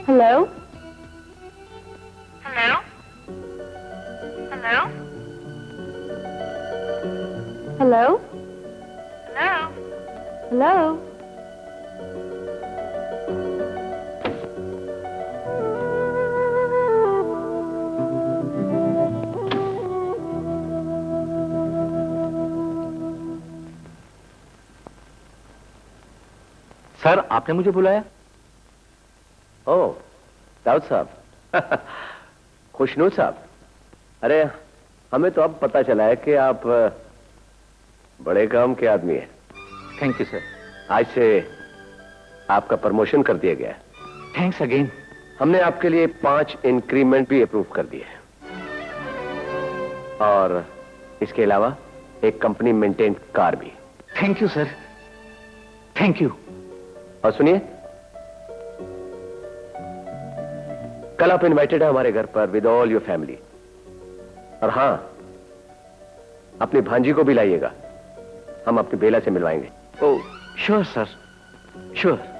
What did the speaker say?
Hello hello hello hello hello hello. Sir, आपने मुझे बुलाया? ओह, दाऊद साहब। खुशनूर साहब। अरे, हमें तो अब पता चला है कि आप बड़े काम के आदमी हैं। Thank you sir. आज से आपका प्रमोशन कर दिया गया है। Thanks again. हमने आपके लिए 5 इंक्रीमेंट भी अप्रूव कर दिए हैं और इसके अलावा एक कंपनी मेंटेन कार भी। Thank you sir, thank you. और सुनिए, कल आप इनवाइटेड है हमारे घर पर विद ऑल योर फैमिली। और हां, अपनी भांजी को भी लाइएगा, हम अपनी बेला से मिलवाएंगे। Oh sure sir, sure.